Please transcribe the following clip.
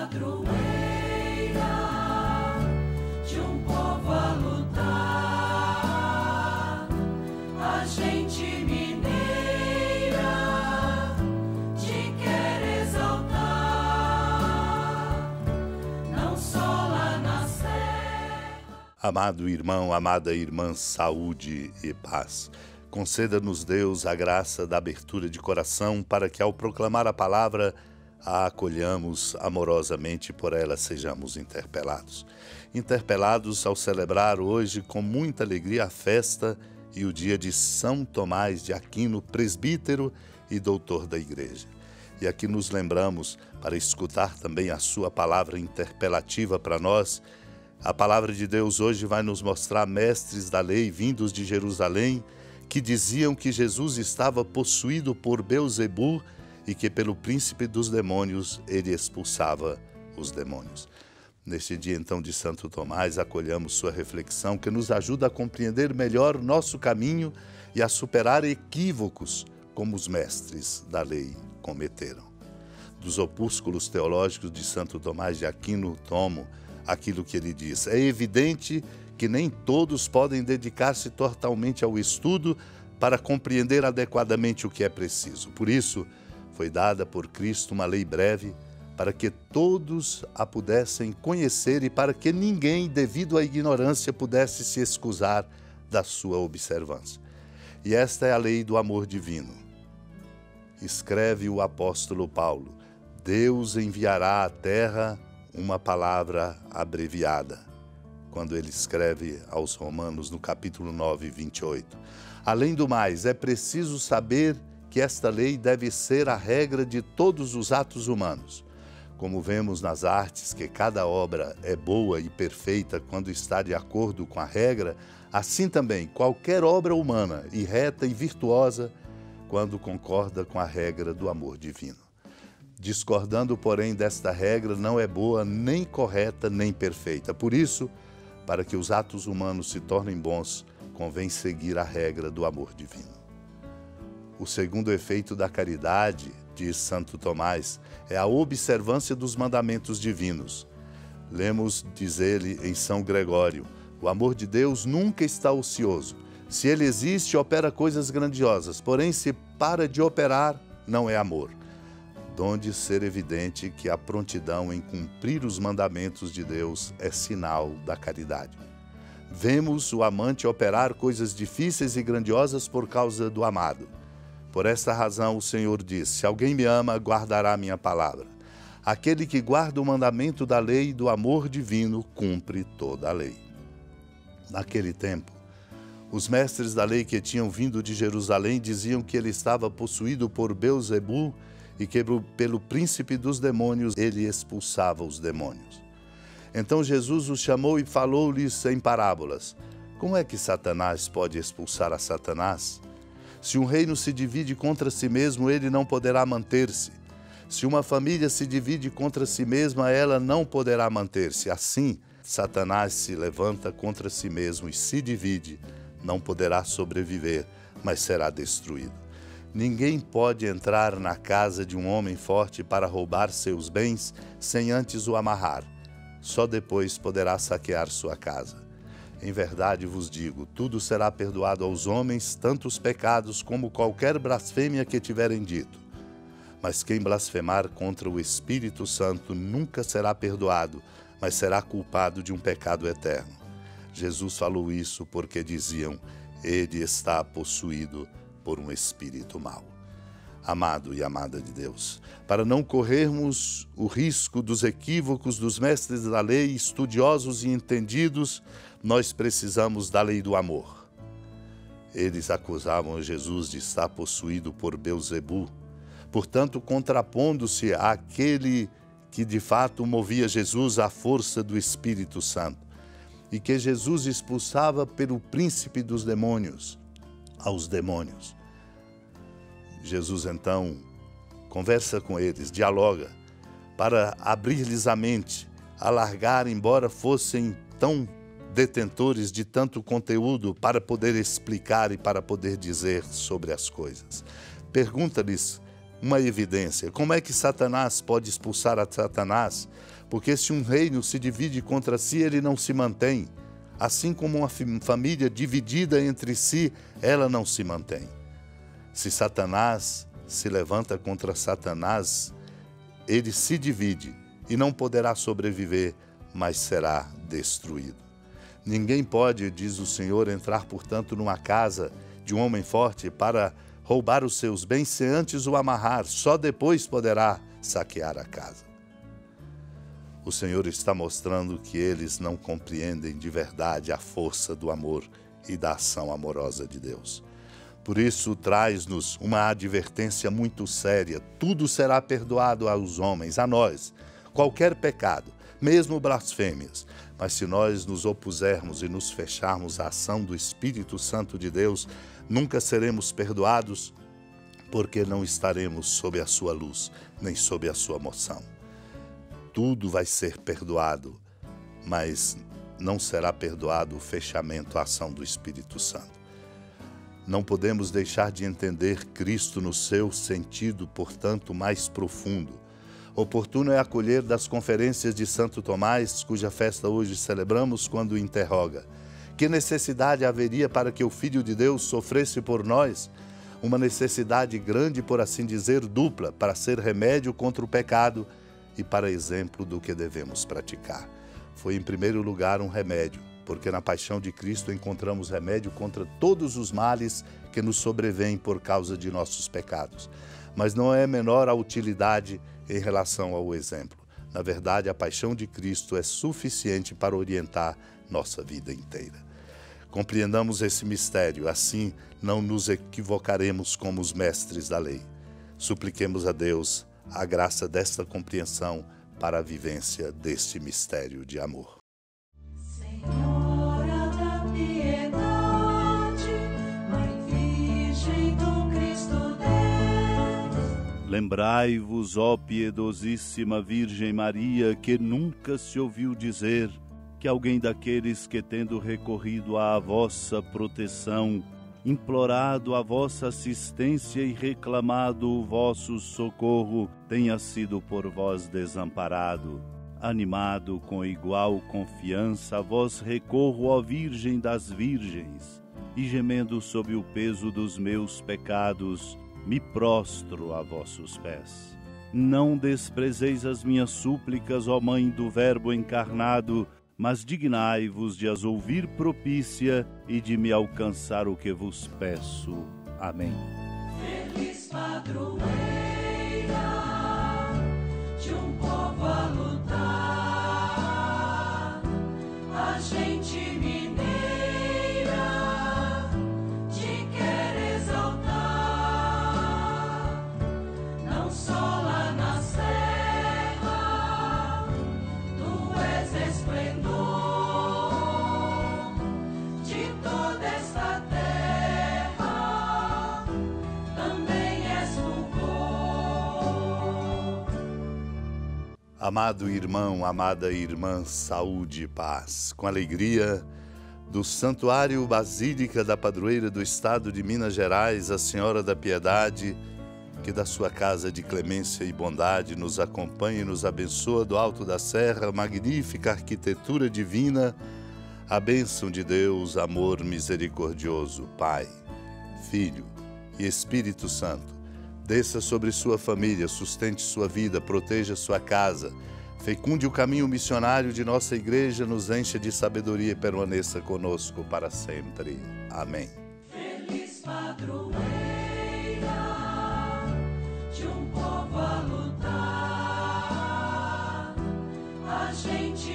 padroeira de um povo a lutar, a gente mineira te quer exaltar, não só lá na serra. Amado irmão, amada irmã, saúde e paz. Conceda-nos, Deus, a graça da abertura de coração para que, ao proclamar a palavra, a acolhamos amorosamente e por ela sejamos interpelados. Interpelados ao celebrar hoje com muita alegria a festa e o dia de São Tomás de Aquino, presbítero e doutor da Igreja. E aqui nos lembramos para escutar também a sua palavra interpelativa para nós. A palavra de Deus hoje vai nos mostrar mestres da lei vindos de Jerusalém que diziam que Jesus estava possuído por Beelzebu e que pelo príncipe dos demônios ele expulsava os demônios. Neste dia então de Santo Tomás, acolhamos sua reflexão que nos ajuda a compreender melhor nosso caminho e a superar equívocos como os mestres da lei cometeram. Dos opúsculos teológicos de Santo Tomás de Aquino, tomo aquilo que ele diz: é evidente que nem todos podem dedicar-se totalmente ao estudo para compreender adequadamente o que é preciso. Por isso, foi dada por Cristo uma lei breve para que todos a pudessem conhecer e para que ninguém, devido à ignorância, pudesse se excusar da sua observância. E esta é a lei do amor divino. Escreve o apóstolo Paulo: Deus enviará à terra uma palavra abreviada, quando ele escreve aos Romanos no capítulo 9, 28. Além do mais, é preciso saber que esta lei deve ser a regra de todos os atos humanos. Como vemos nas artes que cada obra é boa e perfeita quando está de acordo com a regra, assim também qualquer obra humana, e reta e virtuosa, quando concorda com a regra do amor divino. Discordando, porém, desta regra, não é boa, nem correta, nem perfeita. Por isso, para que os atos humanos se tornem bons, convém seguir a regra do amor divino. O segundo efeito da caridade, diz Santo Tomás, é a observância dos mandamentos divinos. Lemos, diz ele, em São Gregório: o amor de Deus nunca está ocioso. Se ele existe, opera coisas grandiosas, porém, se para de operar, não é amor. Donde ser evidente que a prontidão em cumprir os mandamentos de Deus é sinal da caridade. Vemos o amante operar coisas difíceis e grandiosas por causa do amado. Por esta razão o Senhor diz: se alguém me ama, guardará minha palavra. Aquele que guarda o mandamento da lei do amor divino cumpre toda a lei. Naquele tempo, os mestres da lei que tinham vindo de Jerusalém diziam que ele estava possuído por Beelzebu e que pelo príncipe dos demônios ele expulsava os demônios. Então Jesus os chamou e falou-lhes em parábolas: como é que Satanás pode expulsar a Satanás? Se um reino se divide contra si mesmo, ele não poderá manter-se. Se uma família se divide contra si mesma, ela não poderá manter-se. Assim, Satanás se levanta contra si mesmo e se divide, não poderá sobreviver, mas será destruído. Ninguém pode entrar na casa de um homem forte para roubar seus bens sem antes o amarrar. Só depois poderá saquear sua casa. Em verdade vos digo, tudo será perdoado aos homens, tanto os pecados como qualquer blasfêmia que tiverem dito. Mas quem blasfemar contra o Espírito Santo nunca será perdoado, mas será culpado de um pecado eterno. Jesus falou isso porque diziam: ele está possuído por um espírito mau. Amado e amada de Deus, para não corrermos o risco dos equívocos dos mestres da lei, estudiosos e entendidos, nós precisamos da lei do amor. Eles acusavam Jesus de estar possuído por Beelzebu, portanto, contrapondo-se àquele que de fato movia Jesus à força do Espírito Santo, e que Jesus expulsava pelo príncipe dos demônios, aos demônios. Jesus, então, conversa com eles, dialoga, para abrir-lhes a mente, alargar, embora fossem tão detentores de tanto conteúdo, para poder explicar e para poder dizer sobre as coisas. Pergunta-lhes: uma evidência. Como é que Satanás pode expulsar a Satanás? Porque se um reino se divide contra si, ele não se mantém. Assim como uma família dividida entre si, ela não se mantém. Se Satanás se levanta contra Satanás, ele se divide e não poderá sobreviver, mas será destruído. Ninguém pode, diz o Senhor, entrar, portanto, numa casa de um homem forte para roubar os seus bens se antes o amarrar, só depois poderá saquear a casa. O Senhor está mostrando que eles não compreendem de verdade a força do amor e da ação amorosa de Deus. Por isso, traz-nos uma advertência muito séria. Tudo será perdoado aos homens, a nós, qualquer pecado, mesmo blasfêmias. Mas se nós nos opusermos e nos fecharmos à ação do Espírito Santo de Deus, nunca seremos perdoados, porque não estaremos sob a sua luz, nem sob a sua moção. Tudo vai ser perdoado, mas não será perdoado o fechamento à ação do Espírito Santo. Não podemos deixar de entender Cristo no seu sentido, portanto, mais profundo. Oportuno é acolher das conferências de Santo Tomás, cuja festa hoje celebramos, quando interroga: que necessidade haveria para que o Filho de Deus sofresse por nós? Uma necessidade grande, por assim dizer, dupla, para ser remédio contra o pecado e para exemplo do que devemos praticar. Foi, em primeiro lugar, um remédio, porque na paixão de Cristo encontramos remédio contra todos os males que nos sobrevêm por causa de nossos pecados. Mas não é menor a utilidade em relação ao exemplo. Na verdade, a paixão de Cristo é suficiente para orientar nossa vida inteira. Compreendamos esse mistério, assim não nos equivocaremos como os mestres da lei. Supliquemos a Deus a graça desta compreensão para a vivência deste mistério de amor. Senhora da piedade, Mãe Virgem do Cristo Deus. Lembrai-vos, ó piedosíssima Virgem Maria, que nunca se ouviu dizer que alguém daqueles que, tendo recorrido à vossa proteção, implorado a vossa assistência e reclamado o vosso socorro, tenha sido por vós desamparado. Animado com igual confiança, a vós recorro, ó Virgem das Virgens, e gemendo sob o peso dos meus pecados, me prostro a vossos pés. Não desprezeis as minhas súplicas, ó Mãe do Verbo encarnado, mas dignai-vos de as ouvir propícia e de me alcançar o que vos peço. Amém. Feliz padroeira de um povo a lutar, a gente mineira te quer exaltar, não só lá na serra, tu és esplendor de toda esta terra, também és fulgor. Amado irmão, amada irmã, saúde e paz. Com alegria, do Santuário Basílica da Padroeira do Estado de Minas Gerais, a Senhora da Piedade, que da sua casa de clemência e bondade nos acompanha e nos abençoa do alto da serra, magnífica arquitetura divina, a bênção de Deus, amor misericordioso, Pai, Filho e Espírito Santo, desça sobre sua família, sustente sua vida, proteja sua casa, fecunde o caminho missionário de nossa igreja, nos encha de sabedoria e permaneça conosco para sempre. Amém. Feliz padroeira de um povo a lutar, a gente